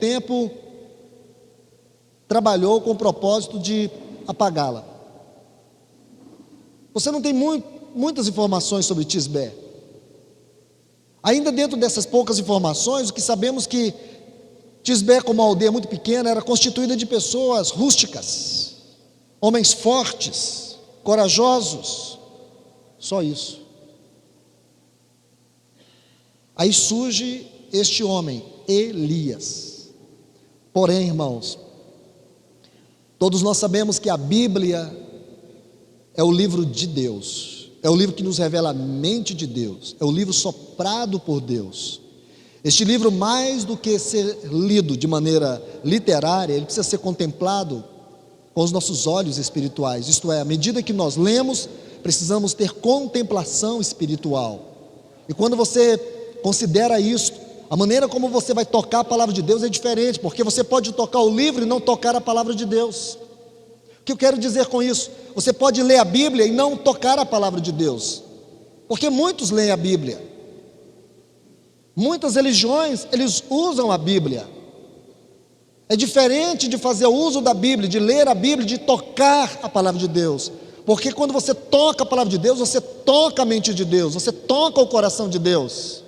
tempo trabalhou com o propósito de apagá-la. Você não tem muitas informações sobre Tisbé. Ainda dentro dessas poucas informações, o que sabemos que Tisbé, como uma aldeia muito pequena, era constituída de pessoas rústicas, homens fortes, corajosos, só isso. Aí surge este homem, Elias. Porém, irmãos, todos nós sabemos que a Bíblia é o livro de Deus, é o livro que nos revela a mente de Deus, é o livro soprado por Deus. Este livro, mais do que ser lido de maneira literária, ele precisa ser contemplado com os nossos olhos espirituais, isto é, à medida que nós lemos, precisamos ter contemplação espiritual. E quando você considera isso, a maneira como você vai tocar a palavra de Deus é diferente, porque você pode tocar o livro e não tocar a palavra de Deus. O que eu quero dizer com isso? Você pode ler a Bíblia e não tocar a palavra de Deus, porque muitos leem a Bíblia. Muitas religiões, eles usam a Bíblia. É diferente de fazer uso da Bíblia, de ler a Bíblia, de tocar a palavra de Deus. Porque quando você toca a palavra de Deus, você toca a mente de Deus, você toca o coração de Deus.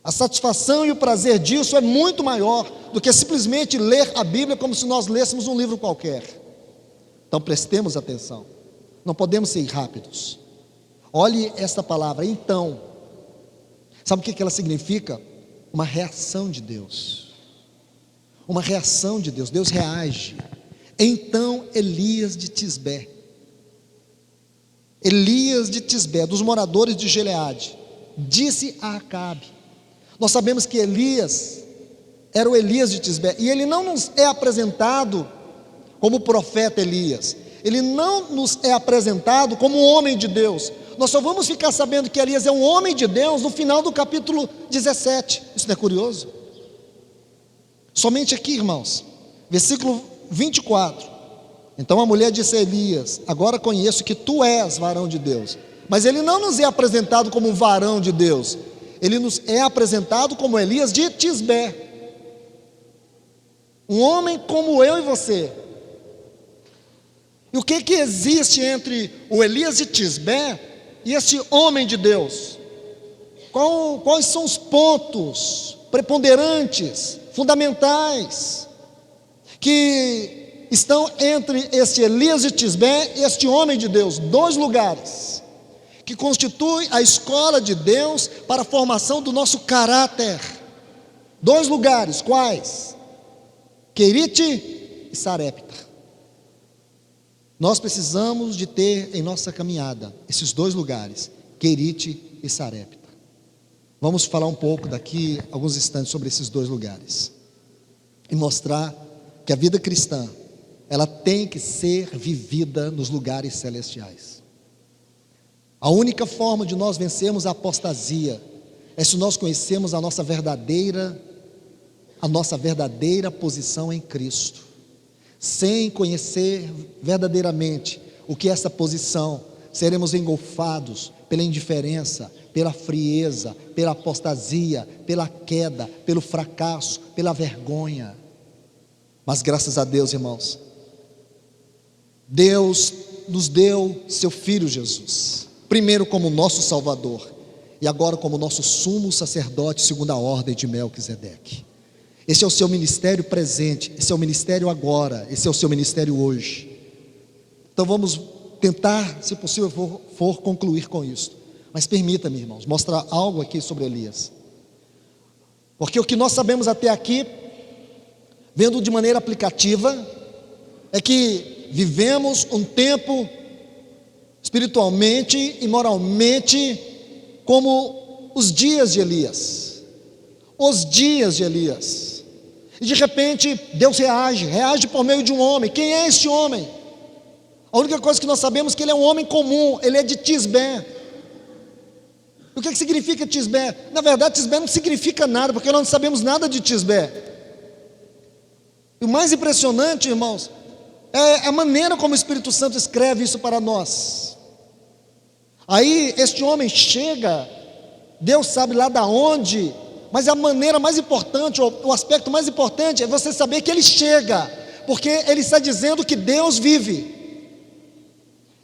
A satisfação e o prazer disso é muito maior do que simplesmente ler a Bíblia como se nós lêssemos um livro qualquer. Então prestemos atenção, não podemos ser rápidos. Olhe esta palavra, então. Sabe o que ela significa? Uma reação de Deus. Uma reação de Deus, Deus reage. Então Elias de Tisbé, dos moradores de Gileade, disse a Acabe. Nós sabemos que Elias era o Elias de Tisbé, e ele não nos é apresentado como o profeta Elias, ele não nos é apresentado como um homem de Deus. Nós só vamos ficar sabendo que Elias é um homem de Deus no final do capítulo 17, isso não é curioso? Somente aqui, irmãos, versículo 24, então a mulher disse a Elias: agora conheço que tu és varão de Deus. Mas ele não nos é apresentado como um varão de Deus, ele nos é apresentado como Elias de Tisbé, um homem como eu e você. E o que existe entre o Elias de Tisbé e este homem de Deus? Quais são os pontos preponderantes, fundamentais, que estão entre este Elias de Tisbé e este homem de Deus? Dois lugares que constituem a escola de Deus para a formação do nosso caráter. Dois lugares, quais? Querite e Sarepta. Nós precisamos de ter em nossa caminhada esses dois lugares, Querite e Sarepta. Vamos falar um pouco daqui, alguns instantes, sobre esses dois lugares e mostrar que a vida cristã, ela tem que ser vivida nos lugares celestiais. A única forma de nós vencermos a apostasia é se nós conhecermos a nossa verdadeira posição em Cristo. Sem conhecer verdadeiramente o que é essa posição, seremos engolfados pela indiferença, pela frieza, pela apostasia, pela queda, pelo fracasso, pela vergonha. Mas graças a Deus, irmãos, Deus nos deu seu Filho Jesus, primeiro como nosso Salvador, e agora como nosso sumo sacerdote segundo a ordem de Melquisedeque. Esse é o seu ministério presente, esse é o ministério agora, esse é o seu ministério hoje. Então vamos tentar, se possível for concluir com isso. Mas permita-me, irmãos, mostrar algo aqui sobre Elias. Porque o que nós sabemos até aqui, vendo de maneira aplicativa, é que vivemos um tempo espiritualmente e moralmente como os dias de Elias. Os dias de Elias. E de repente Deus reage por meio de um homem. Quem é esse homem? A única coisa que nós sabemos é que ele é um homem comum, ele é de Tisbé. O que significa Tisbé? Na verdade Tisbé não significa nada, porque nós não sabemos nada de Tisbé. E o mais impressionante, irmãos, é a maneira como o Espírito Santo escreve isso para nós. Aí este homem chega, Deus sabe lá da onde, Mas a maneira mais importante, ou o aspecto mais importante, é você saber que Ele chega, porque Ele está dizendo que Deus vive.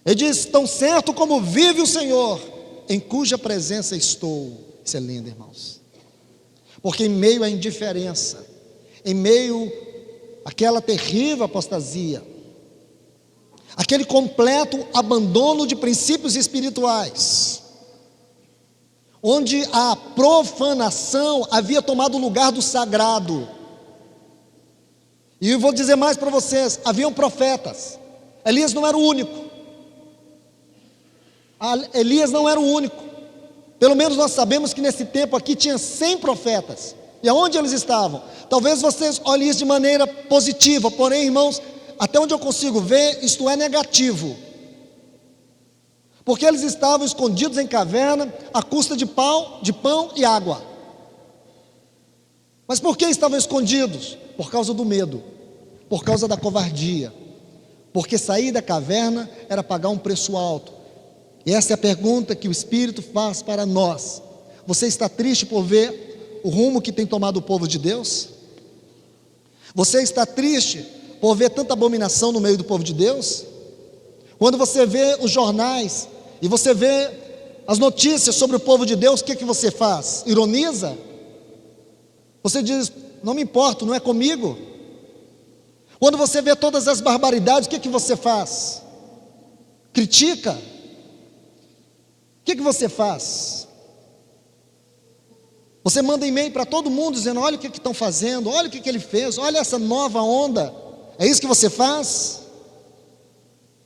Ele diz: tão certo como vive o Senhor, em cuja presença estou. Isso é lindo, irmãos. Porque em meio à indiferença, em meio àquela terrível apostasia, aquele completo abandono de princípios espirituais, onde a profanação havia tomado o lugar do sagrado. E eu vou dizer mais para vocês: haviam profetas. Elias não era o único. Elias não era o único. Pelo menos nós sabemos que nesse tempo aqui tinha 100 profetas. E aonde eles estavam? Talvez vocês olhem isso de maneira positiva, porém, irmãos, até onde eu consigo ver, isto é negativo. Porque eles estavam escondidos em caverna, à custa de pão e água. Mas por que estavam escondidos? Por causa do medo, por causa da covardia. Porque sair da caverna era pagar um preço alto. E essa é a pergunta que o Espírito faz para nós. Você está triste por ver o rumo que tem tomado o povo de Deus? Você está triste por ver tanta abominação no meio do povo de Deus? Quando você vê os jornais e você vê as notícias sobre o povo de Deus, o que você faz? Ironiza? Você diz: não me importo, não é comigo? Quando você vê todas as barbaridades, o que você faz? Critica? O que você faz? Você manda e-mail para todo mundo dizendo: olha o que estão fazendo, olha o que ele fez, olha essa nova onda. É isso que você faz?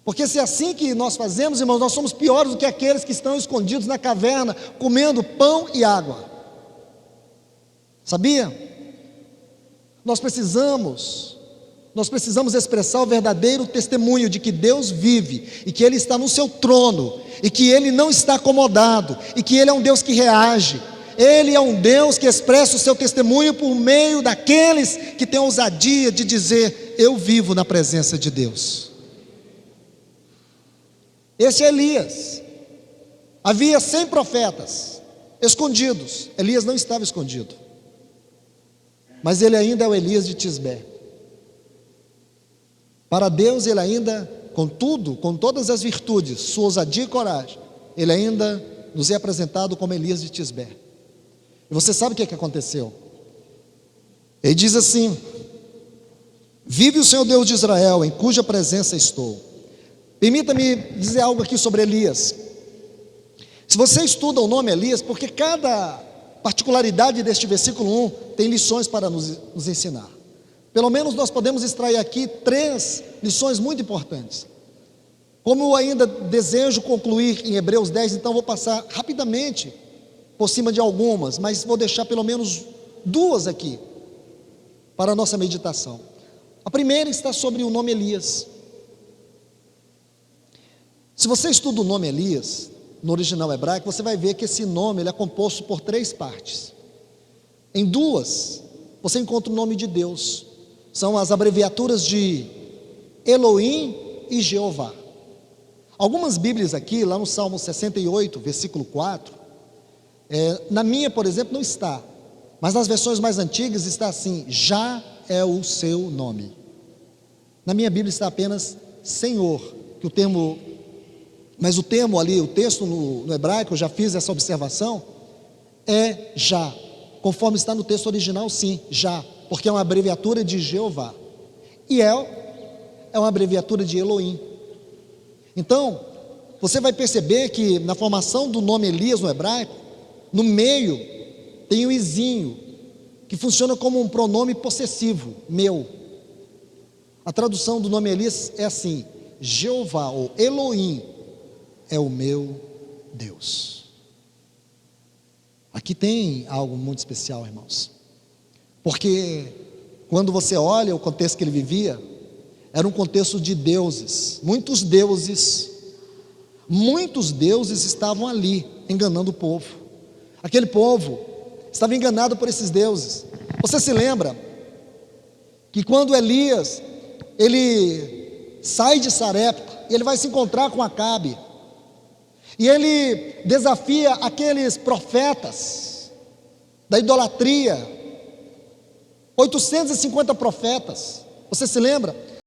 Porque se é assim que nós fazemos, irmãos, nós somos piores do que aqueles que estão escondidos na caverna, comendo pão e água. Sabia? Nós precisamos expressar o verdadeiro testemunho de que Deus vive, e que Ele está no seu trono, e que Ele não está acomodado, e que Ele é um Deus que reage. Ele é um Deus que expressa o seu testemunho por meio daqueles que têm a ousadia de dizer: eu vivo na presença de Deus. Esse é Elias. Havia 100 profetas escondidos. Elias não estava escondido, mas ele ainda é o Elias de Tisbé. Para Deus ele ainda, contudo, com todas as virtudes, sua ousadia e coragem, ele ainda nos é apresentado como Elias de Tisbé. E você sabe o que aconteceu? Ele diz assim: vive o Senhor Deus de Israel, em cuja presença estou. Permita-me dizer algo aqui sobre Elias. Se você estuda o nome Elias, porque cada particularidade deste versículo 1 tem lições para nos ensinar. Pelo menos nós podemos extrair aqui 3 lições muito importantes. Como eu ainda desejo concluir em Hebreus 10, então vou passar rapidamente por cima de algumas, mas vou deixar pelo menos 2 aqui para a nossa meditação. A primeira está sobre o nome Elias. Se você estuda o nome Elias, no original hebraico, você vai ver que esse nome ele é composto por 3 partes. Em 2, você encontra o nome de Deus. São as abreviaturas de Elohim e Jeová. Algumas Bíblias aqui, lá no Salmo 68, versículo 4, na minha, por exemplo, não está, mas nas versões mais antigas está assim: já é o seu nome. Na minha Bíblia está apenas Senhor, que o termo, mas o termo ali, o texto no hebraico, eu já fiz essa observação, é já, conforme está no texto original, sim, já, porque é uma abreviatura de Jeová, e é uma abreviatura de Elohim. Então, você vai perceber que na formação do nome Elias no hebraico, no meio tem o izinho, que funciona como um pronome possessivo, meu. A tradução do nome Elias é assim: Jeová ou Elohim é o meu Deus. Aqui tem algo muito especial, irmãos, porque quando você olha o contexto que ele vivia, era um contexto de deuses. Muitos deuses estavam ali enganando o povo. Aquele povo estava enganado por esses deuses. Você se lembra que quando Elias ele sai de Sarepta, ele vai se encontrar com Acabe, e ele desafia aqueles profetas da idolatria, 850 profetas. Você se lembra?